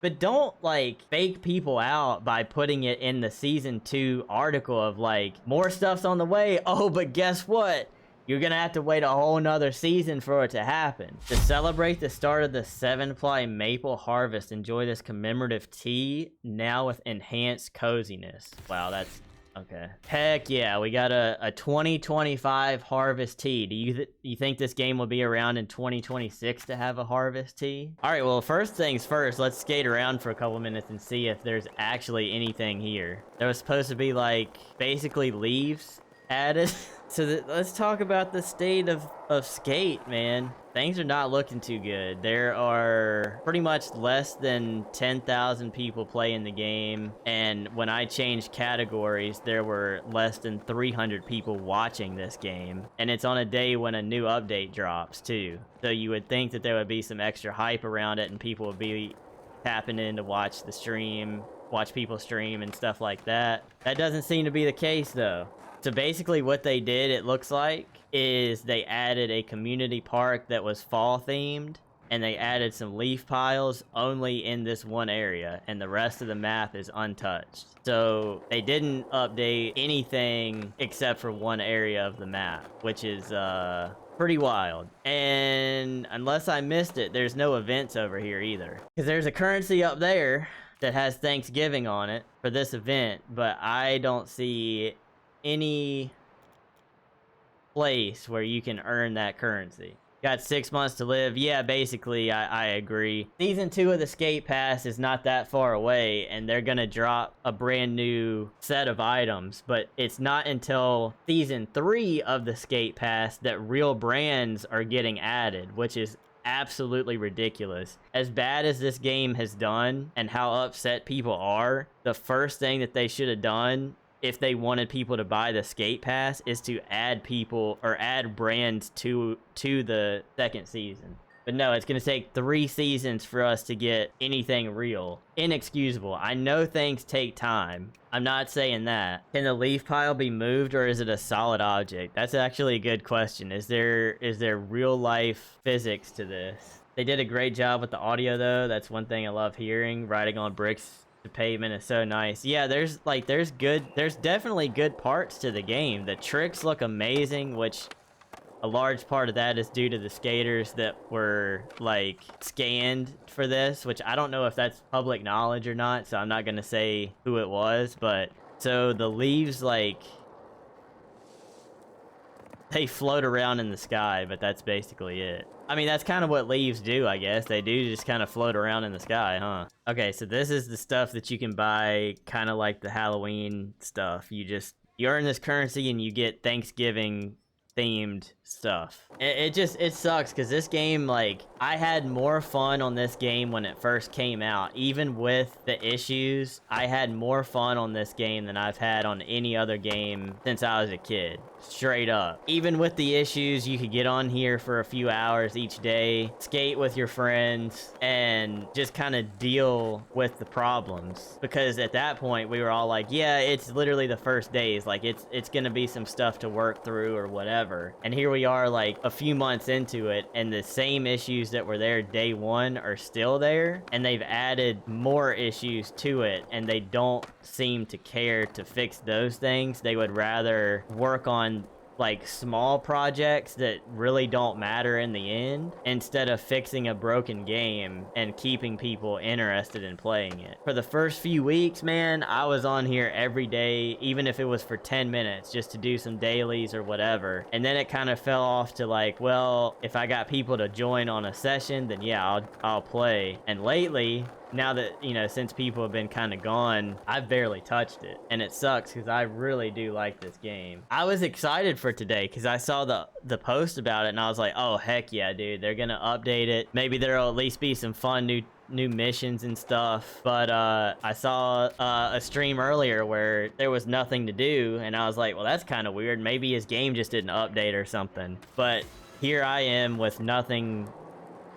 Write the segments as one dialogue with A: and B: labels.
A: But don't, like, fake people out by putting it in the Season 2 article of, like, more stuff's on the way. Oh, but guess what? You're gonna have to wait a whole nother season for it to happen. To celebrate the start of the 7-ply maple harvest, enjoy this commemorative tea, now with enhanced coziness. Wow, that's... okay. Heck yeah, we got a 2025 harvest tea. Do you think this game will be around in 2026 to have a harvest tea? All right, well, first things first, let's skate around for a couple minutes and see if there's actually anything here. There was supposed to be, like, basically leaves added. So let's talk about the state of Skate, man. Things are not looking too good. There are pretty much less than 10,000 people playing the game, and when I changed categories, there were less than 300 people watching this game, and it's on a day when a new update drops too. So you would think that there would be some extra hype around it and people would be tapping in to watch the stream, watch people stream and stuff like that. That doesn't seem to be the case though. So basically what they did, it looks like, is they added a community park that was fall themed, and they added some leaf piles only in this one area, and the rest of the map is untouched. So they didn't update anything except for one area of the map, which is pretty wild. And unless I missed it, there's no events over here either. Because there's a currency up there that has Thanksgiving on it for this event, but I don't see any place where you can earn that currency. Got 6 months to live. Yeah, basically, I agree. Season 2 of the Skate Pass is not that far away, and they're gonna drop a brand new set of items, but it's not until Season 3 of the Skate Pass that real brands are getting added, which is absolutely ridiculous. As bad as this game has done and how upset people are, the first thing that they should have done if they wanted people to buy the Skate Pass is to add people or add brands to the second season. But no, it's gonna take 3 seasons for us to get anything real. Inexcusable. I know things take time. I'm not saying that. Can the leaf pile be moved, or is it a solid object? That's actually a good question. Is there real life physics to this? They did a great job with the audio though. That's one thing I love hearing. Riding on bricks, the pavement is so nice. Yeah, there's definitely good parts to the game. The tricks look amazing, which a large part of that is due to the skaters that were like scanned for this, which I don't know if that's public knowledge or not, so I'm not gonna say who it was. But so the leaves, like, they float around in the sky, but that's basically it. I mean, that's kind of what leaves do, I guess. They do just kind of float around in the sky, huh? Okay, so this is the stuff that you can buy, kind of like the Halloween stuff. You earn this currency and you get Thanksgiving themed stuff. It sucks because this game, like, I had more fun on this game when it first came out. Even with the issues, I had more fun on this game than I've had on any other game since I was a kid. Straight up. Even with the issues, you could get on here for a few hours each day, skate with your friends, and just kind of deal with the problems. Because at that point, we were all like, yeah, it's literally the first days. Like, it's gonna be some stuff to work through or whatever. And here we are, like, a few months into it, and the same issues that were there day one are still there, and they've added more issues to it, and they don't seem to care to fix those things. They would rather work on, like, small projects that really don't matter in the end, instead of fixing a broken game and keeping people interested in playing it. For the first few weeks, man, I was on here every day, even if it was for 10 minutes, just to do some dailies or whatever. And then it kind of fell off to, like, well, if I got people to join on a session, then yeah, I'll play. And lately, now that, you know, since people have been kind of gone, I've barely touched it. And it sucks because I really do like this game. I was excited for today because I saw the post about it and I was like, oh, heck yeah, dude. They're going to update it. Maybe there'll at least be some fun new missions and stuff. But I saw a stream earlier where there was nothing to do. And I was like, well, that's kind of weird. Maybe his game just didn't update or something. But here I am with nothing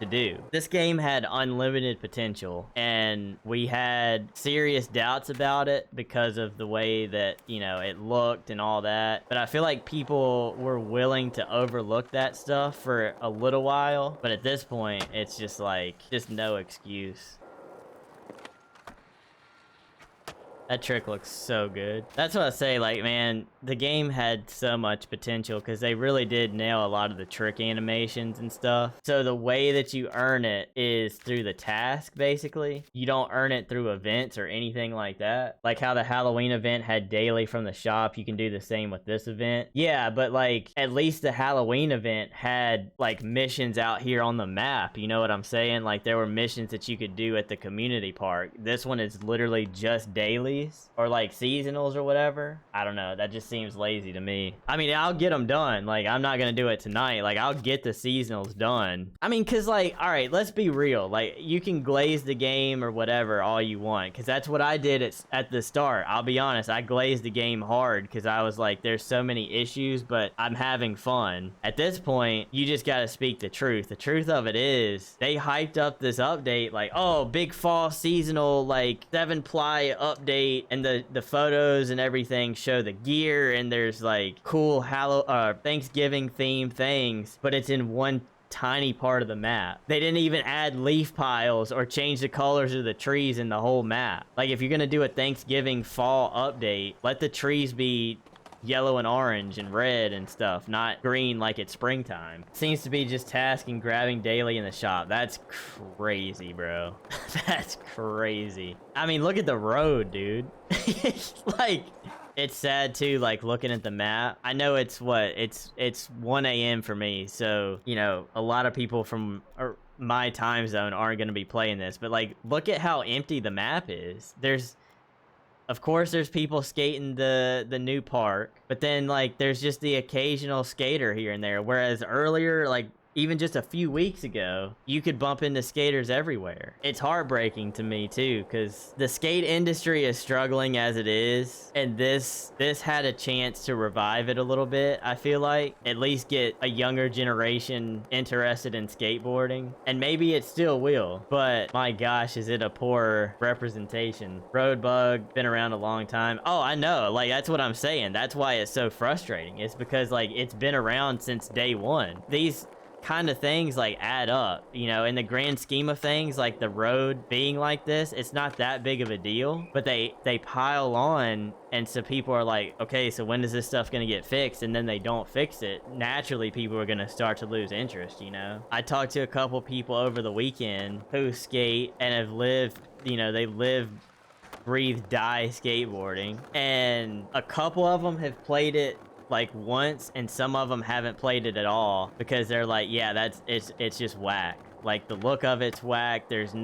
A: to do. This game had unlimited potential, and we had serious doubts about it because of the way that, you know, it looked and all that. But I feel like people were willing to overlook that stuff for a little while. But at this point, it's just like, just no excuse. That trick looks so good. That's what I say, like, man, the game had so much potential because they really did nail a lot of the trick animations and stuff. So the way that you earn it is through the task, basically. You don't earn it through events or anything like that. Like how the Halloween event had daily from the shop, you can do the same with this event. Yeah, but like, at least the Halloween event had like missions out here on the map, you know what I'm saying? Like there were missions that you could do at the community park. This one is literally just dailies or like seasonals or whatever. I don't know, that just seems lazy to me. I mean, I'll get them done. Like I'm not gonna do it tonight. Like I'll get the seasonals done. I mean, cause like, all right, let's be real. Like you can glaze the game or whatever all you want, because that's what I did at the start. I'll be honest, I glazed the game hard because I was like, there's so many issues, but I'm having fun. At this point, you just gotta speak the truth. The truth of it is they hyped up this update like, oh, big fall seasonal like 7-ply update, and the photos and everything show the gear, and there's like cool Thanksgiving themed things, but it's in one tiny part of the map. They didn't even add leaf piles or change the colors of the trees in the whole map. Like if you're gonna do a Thanksgiving fall update, let the trees be yellow and orange and red and stuff, not green like it's springtime. Seems to be just task and grabbing daily in the shop. That's crazy, bro. That's crazy. I mean, look at the road, dude. Like, it's sad too, like looking at the map. I know it's 1 a.m. for me, so you know a lot of people from my time zone aren't going to be playing this, but like look at how empty the map is. Of course, there's people skating the new park, but then like there's just the occasional skater here and there. Whereas earlier, like even just a few weeks ago, you could bump into skaters everywhere. It's heartbreaking to me too, because the skate industry is struggling as it is, and this had a chance to revive it a little bit. I feel like at least get a younger generation interested in skateboarding, and maybe it still will, but my gosh, is it a poor representation. Roadbug been around a long time. Oh, I know, like that's what I'm saying. That's why it's so frustrating. It's because like it's been around since day one. These kind of things like add up, you know, in the grand scheme of things, like the road being like this, it's not that big of a deal, but they pile on, and so people are like, okay, so when is this stuff gonna get fixed? And then they don't fix it. Naturally, people are gonna start to lose interest, you know. I talked to a couple people over the weekend who skate and have lived, you know, they live, breathe, die skateboarding, and a couple of them have played it like once, and some of them haven't played it at all because they're like, yeah, it's just whack. Like the look of it's whack. There's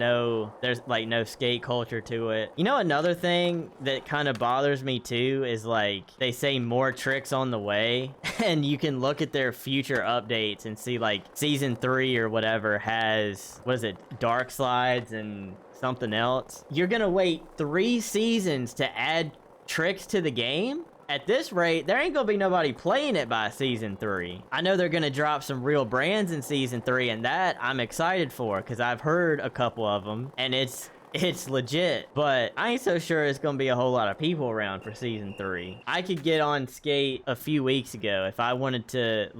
A: like no skate culture to it. You know, another thing that kind of bothers me too is like they say more tricks on the way, and you can look at their future updates and see like season 3 or whatever has, what is it, dark slides and something else. You're gonna wait 3 seasons to add tricks to the game? At this rate, there ain't gonna be nobody playing it by season 3. I know they're gonna drop some real brands in season 3, and that I'm excited for because I've heard a couple of them, and it's legit, but I ain't so sure it's gonna be a whole lot of people around for season 3. I could get on Skate a few weeks ago if I wanted to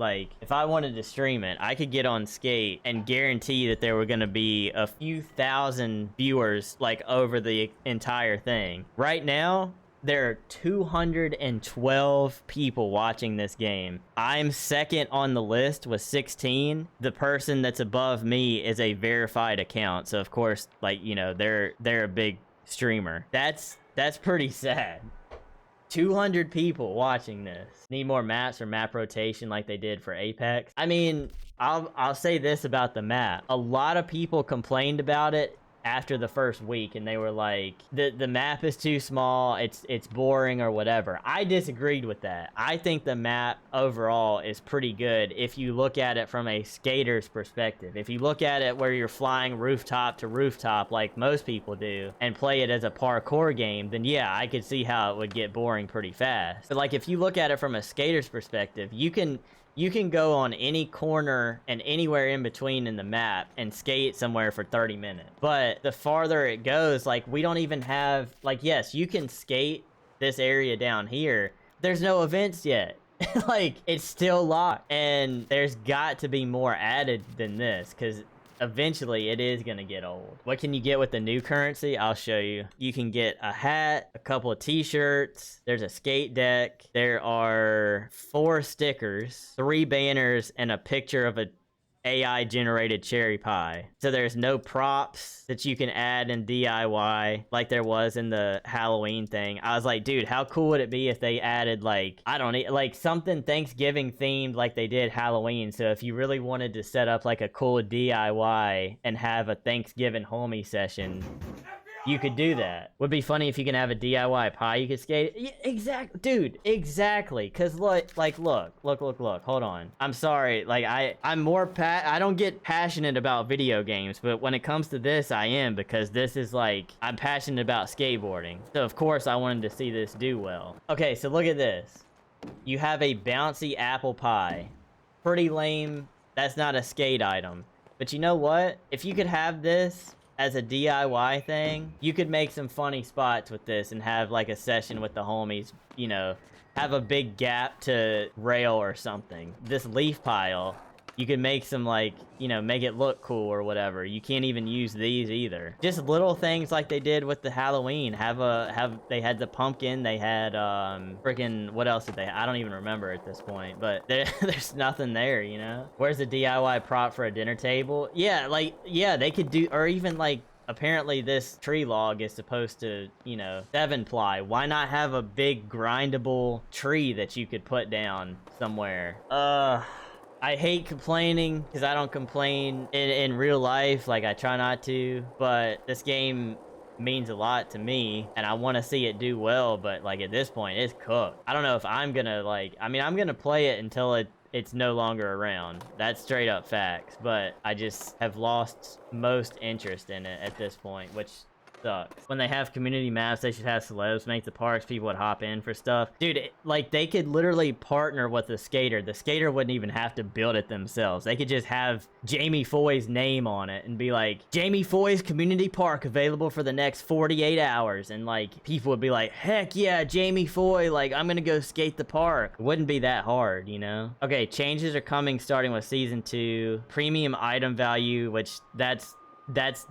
A: stream it. I could get on Skate and guarantee that there were gonna be a few thousand viewers like over the entire thing. Right now, there are 212 people watching this game. I'm second on the list with 16. The person that's above me is a verified account. So of course, like, you know, they're a big streamer. That's pretty sad. 200 people watching this. Need more maps or map rotation like they did for Apex. I mean, I'll say this about the map. A lot of people complained about it after the first week, and they were like, the map is too small, it's boring or whatever. I disagreed with that. I think the map overall is pretty good if you look at it from a skater's perspective. If you look at it where you're flying rooftop to rooftop like most people do and play it as a parkour game, then yeah, I could see how it would get boring pretty fast. But like if you look at it from a skater's perspective, you can go on any corner and anywhere in between in the map and skate somewhere for 30 minutes. But the farther it goes, like we don't even have, like, yes, you can skate this area down here. There's no events yet. Like, it's still locked. And there's got to be more added than this, because eventually it is gonna get old. What can you get with the new currency? I'll show you. You can get a hat, a couple of t-shirts, there's a skate deck, there are 4 stickers, 3 banners, and a picture of a AI generated cherry pie. So there's no props that you can add in DIY like there was in the Halloween thing. I was like, dude, how cool would it be if they added like, I don't know, like something Thanksgiving themed like they did Halloween. So if you really wanted to set up like a cool DIY and have a Thanksgiving homie session, you could do that. Would be funny if you can have a DIY pie you could skate. Yeah, exactly, dude, exactly. Cause look, hold on. I'm sorry, like I'm more I don't get passionate about video games, but when it comes to this, I am, because this is like, I'm passionate about skateboarding. So of course I wanted to see this do well. Okay, so look at this. You have a bouncy apple pie. Pretty lame. That's not a skate item. But you know what? If you could have this as a DIY thing, you could make some funny spots with this and have like a session with the homies, you know, have a big gap to rail or something. This leaf pile, you could make some like, you know, make it look cool or whatever. You can't even use these either. Just little things like they did with the Halloween. They had the pumpkin, they had freaking, what else did they have? I don't even remember at this point, but there's nothing there, you know? Where's the DIY prop for a dinner table? Yeah, like, yeah, they could do, or even like, apparently this tree log is supposed to, you know, 7-ply. Why not have a big grindable tree that you could put down somewhere? I hate complaining because I don't complain in real life. Like, I try not to, but this game means a lot to me and I want to see it do well, but like at this point it's cooked. I don't know if I'm gonna like, I mean, I'm gonna play it until it's no longer around. That's straight up facts, but I just have lost most interest in it at this point, which sucks. When they have community maps, they should have celebs make the parks. People would hop in for stuff. Dude, like they could literally partner with the skater. The skater wouldn't even have to build it themselves. They could just have Jamie Foy's name on it and be like, Jamie Foy's community park available for the next 48 hours. And like people would be like, heck yeah, Jamie Foy, like I'm gonna go skate the park. It wouldn't be that hard, you know? Okay, changes are coming starting with season 2. Premium item value, which that's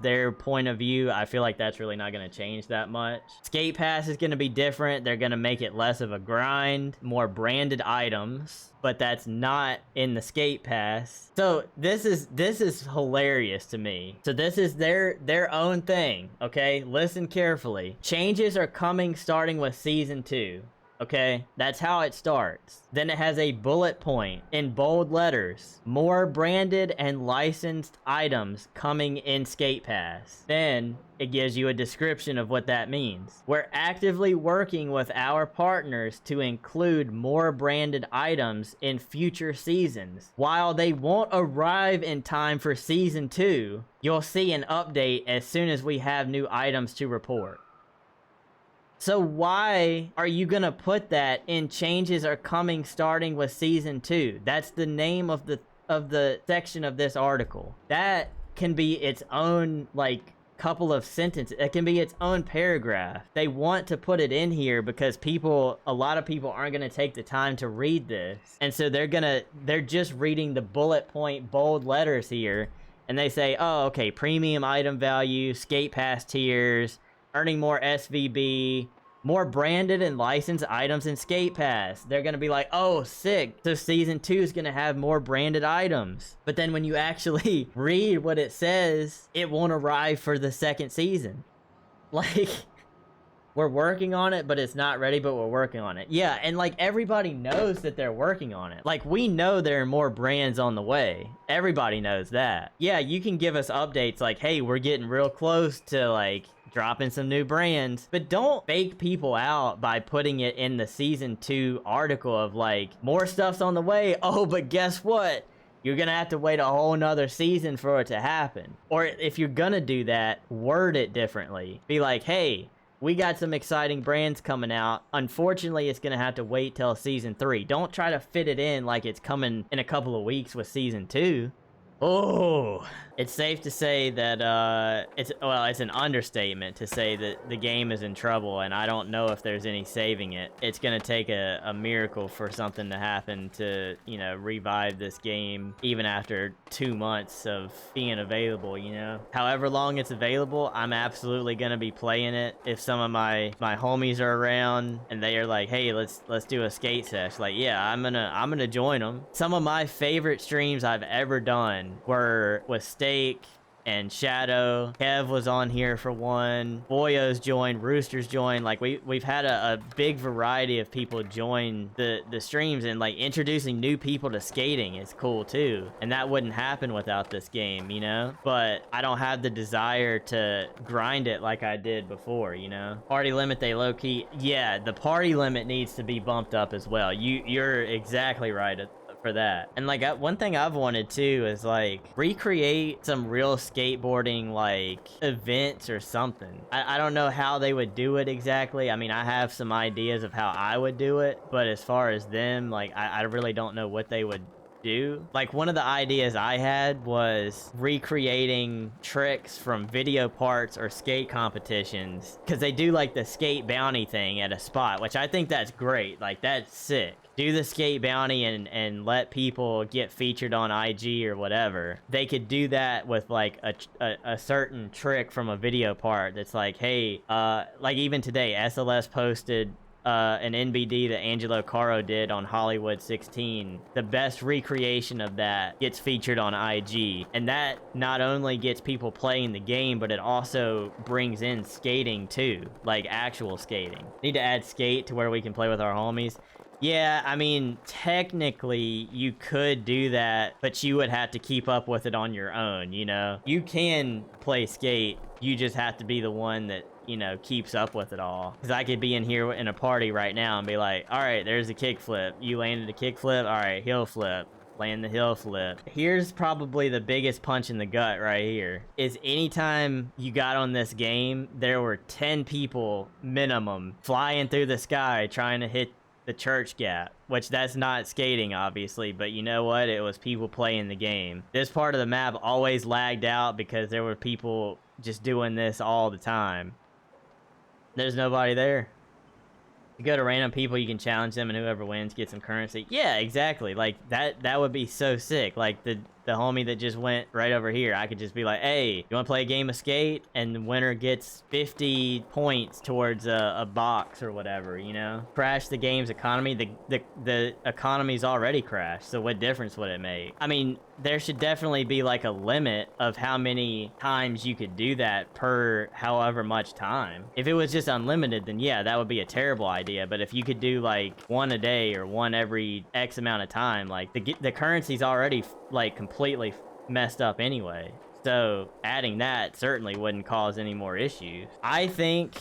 A: their point of view. I feel like that's really not going to change that much. Skate Pass is going to be different. They're going to make it less of a grind, more branded items, but that's not in the Skate Pass. So this is hilarious to me. So this is their own thing, okay? Listen carefully. Changes are coming starting with season 2. Okay, that's how it starts. Then it has a bullet point in bold letters. More branded and licensed items coming in Skate Pass. Then it gives you a description of what that means. We're actively working with our partners to include more branded items in future seasons. While they won't arrive in time for season 2, you'll see an update as soon as we have new items to report. So why are you gonna put that in changes are coming starting with season 2? That's the name of the section of this article. That can be its own like couple of sentences. It can be its own paragraph. They want to put it in here because a lot of people aren't gonna take the time to read this. And so they're just reading the bullet point bold letters here. And they say, oh, okay, premium item value, Skate Pass tiers, earning more SVB, more branded and licensed items in Skate Pass. They're gonna be like, oh, sick. So season 2 is gonna have more branded items. But then when you actually read what it says, it won't arrive for the second season. Like, we're working on it, but it's not ready, but we're working on it. Yeah, and like everybody knows that they're working on it. Like, we know there are more brands on the way. Everybody knows that. Yeah, you can give us updates like, hey, we're getting real close to like dropping some new brands, but don't fake people out by putting it in the season 2 article of like, more stuff's on the way. Oh, but guess what? You're gonna have to wait a whole nother season for it to happen. Or if you're gonna do that, word it differently. Be like, hey, we got some exciting brands coming out. Unfortunately, it's gonna have to wait till season 3. Don't try to fit it in like it's coming in a couple of weeks with season 2. Oh, it's safe to say that it's an understatement to say that the game is in trouble, and I don't know if there's any saving it. It's gonna take a miracle for something to happen to, you know, revive this game even after 2 months of being available, you know. However long it's available, I'm absolutely gonna be playing it. If some of my homies are around and they are like, hey, let's do a skate sesh, like, yeah, I'm gonna join them. Some of my favorite streams I've ever done were with Steak and Shadow. Kev was on here for one. Boyo's joined. Rooster's joined. Like, we've had a big variety of people join the streams, and like introducing new people to skating is cool too. And that wouldn't happen without this game, you know? But I don't have the desire to grind it like I did before, you know? Party limit, they low-key. Yeah, the party limit needs to be bumped up as well. You're exactly right for that. And like one thing I've wanted too is like recreate some real skateboarding like events or something. I don't know how they would do it exactly. I mean, I have some ideas of how I would do it, but as far as them, like I really don't know what they would do. Like, one of the ideas I had was recreating tricks from video parts or skate competitions, because they do like the skate bounty thing at a spot, which I think that's great. Like, that's sick. Do the skate bounty and let people get featured on IG or whatever. They could do that with like a certain trick from a video part that's like, hey, like even today SLS posted an NBD that Angelo Caro did on Hollywood 16. The best recreation of that gets featured on IG, and that not only gets people playing the game, but it also brings in skating too, like actual skating. Need to add skate to where we can play with our homies. Yeah, I mean, technically you could do that, but you would have to keep up with it on your own, you know? You can play skate, you just have to be the one that, you know, keeps up with it all. Because I could be in here in a party right now and be like, all right, there's a kickflip. You landed a kickflip? All right, heel flip. Land the hill flip. Here's probably the biggest punch in the gut right here. Is anytime you got on this game, there were 10 people minimum flying through the sky trying to hit the church gap, which that's not skating obviously, but you know what, it was people playing the game. This part of the map always lagged out because there were people just doing this all the time. There's nobody there. You go to random people, you can challenge them, and whoever wins gets some currency. Yeah, exactly. Like that would be so sick. Like the homie that just went right over here, I could just be like, hey, you want to play a game of skate? And the winner gets 50 points towards a box or whatever, you know? Crash the game's economy. The economy's already crashed, so what difference would it make? I mean, there should definitely be like a limit of how many times you could do that per however much time. If it was just unlimited, then yeah, that would be a terrible idea. But if you could do like one a day or one every X amount of time, like the currency's already like completely messed up anyway. So adding that certainly wouldn't cause any more issues. I think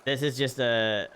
A: this is just a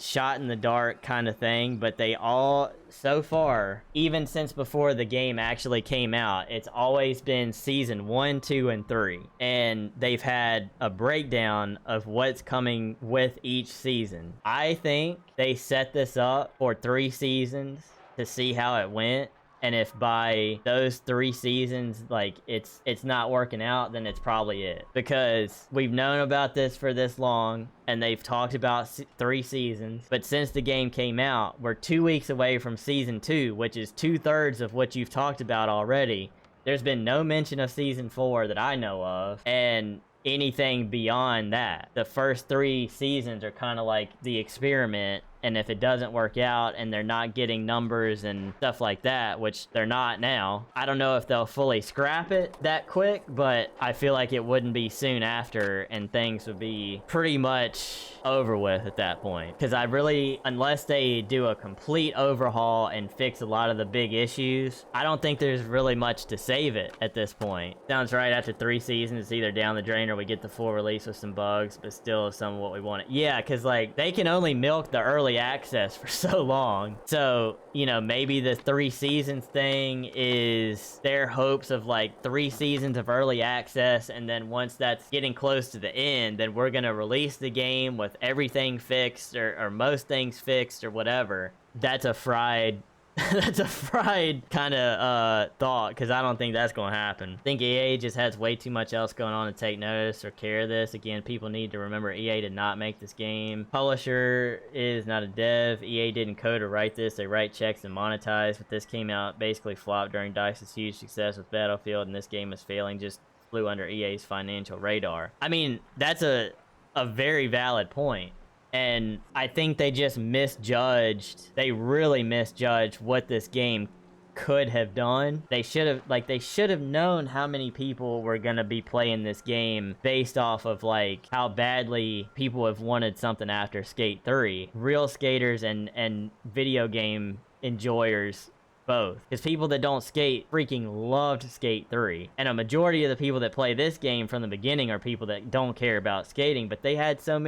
A: shot in the dark kind of thing, but they all, so far, even since before the game actually came out, it's always been season 1, 2, and 3. And they've had a breakdown of what's coming with each season. I think they set this up for 3 seasons to see how it went. And if by those 3 seasons, like, it's not working out, then it's probably it. Because we've known about this for this long, and they've talked about 3 seasons. But since the game came out, we're 2 weeks away from season 2, which is 2/3 of what you've talked about already. There's been no mention of season 4 that I know of. And anything beyond that, the first 3 seasons are kind of like the experiment. And if it doesn't work out and they're not getting numbers and stuff like that, which they're not now, I don't know if they'll fully scrap it that quick, but I feel like it wouldn't be soon after and things would be pretty much over with at that point. Because I really, unless they do a complete overhaul and fix a lot of the big issues, I don't think there's really much to save it at this point. Sounds right, after 3 seasons, it's either down the drain or we get the full release with some bugs, but still some of what we wanted. Yeah, because like they can only milk the early access for so long. So, you know, maybe the 3 seasons thing is their hopes of like 3 seasons of early access, and then once that's getting close to the end, then we're gonna release the game with everything fixed or most things fixed or whatever. That's a fried That's a fried kind of thought, because I don't think that's going to happen. I think EA just has way too much else going on to take notice or care of this. Again, people need to remember EA did not make this game. Publisher is not a dev. EA didn't code or write this. They write checks and monetize, but this came out basically flopped during DICE's huge success with Battlefield, and this game is failing, just flew under EA's financial radar. I mean, that's a very valid point. And I think they just misjudged. They really misjudged what this game could have done. They should have known how many people were gonna be playing this game based off of like how badly people have wanted something after Skate 3. Real skaters and video game enjoyers both, because people that don't skate freaking loved Skate 3, and a majority of the people that play this game from the beginning are people that don't care about skating, but they had so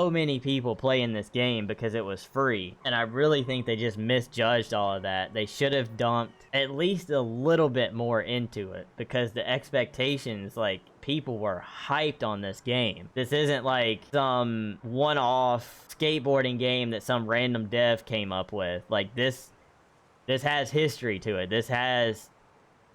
A: many people playing this game because it was free, and I really think they just misjudged all of that. They should have dumped at least a little bit more into it, because the expectations, like, people were hyped on this game. This isn't like some one-off skateboarding game that some random dev came up with. Like, this has history to it. This has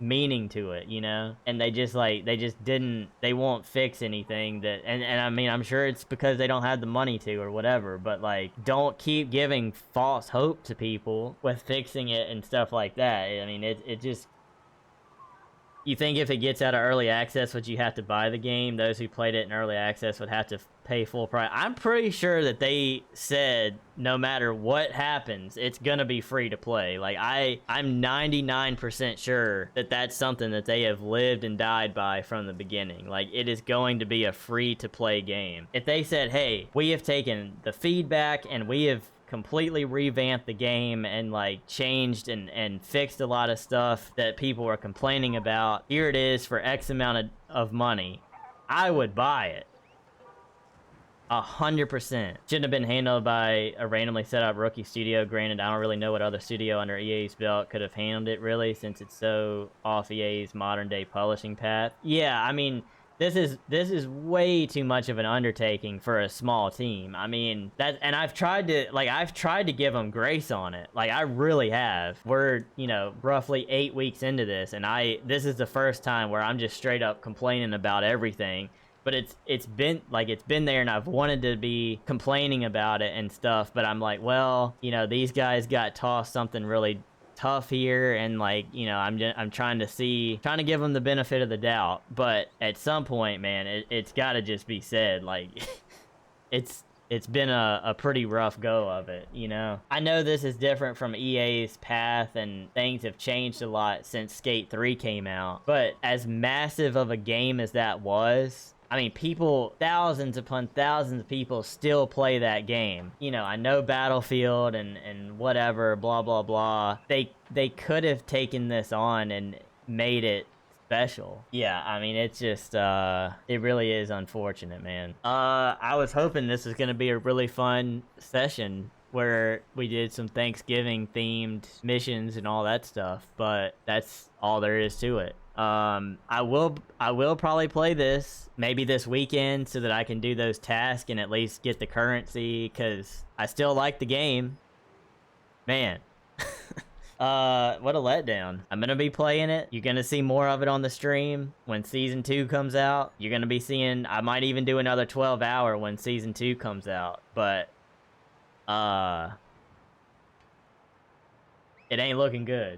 A: meaning to it, you know? And they won't fix anything that, and I mean, I'm sure it's because they don't have the money to or whatever, but like, don't keep giving false hope to people with fixing it and stuff like that. I mean, it just, you think if it gets out of early access, would you have to buy the game? Those who played it in early access would have to pay full price. I'm pretty sure that they said no matter what happens, it's gonna be free to play. Like, I'm 99% sure that that's something that they have lived and died by from the beginning. Like, it is going to be a free to play game. If they said, hey, we have taken the feedback and we have completely revamped the game and like changed and fixed a lot of stuff that people were complaining about, here it is for X amount of money, I would buy it 100%. Shouldn't have been handled by a randomly set up rookie studio. Granted, I don't really know what other studio under EA's belt could have handled it, really, since it's so off EA's modern day publishing path. Yeah, I mean, this is way too much of an undertaking for a small team. I mean, and I've tried to give them grace on it. Like, I really have. We're, you know, roughly 8 weeks into this, and this is the first time where I'm just straight up complaining about everything. But it's been there, and I've wanted to be complaining about it and stuff, but I'm like, well, you know, these guys got tossed something really tough here, and like, you know, I'm trying to give them the benefit of the doubt. But at some point, man, it's got to just be said, like, it's been a pretty rough go of it, you know? I know this is different from EA's path, and things have changed a lot since Skate 3 came out, but as massive of a game as that was, I mean, thousands upon thousands of people still play that game. You know, I know Battlefield and whatever, blah, blah, blah. They could have taken this on and made it special. Yeah, I mean, it's just, it really is unfortunate, man. I was hoping this was going to be a really fun session where we did some Thanksgiving themed missions and all that stuff, but that's all there is to it. I will probably play this maybe this weekend so that I can do those tasks and at least get the currency, because I still like the game. Man. What a letdown. I'm gonna be playing it. You're gonna see more of it on the stream when Season 2 comes out. You're gonna be seeing, I might even do another 12-hour when Season 2 comes out, but, it ain't looking good.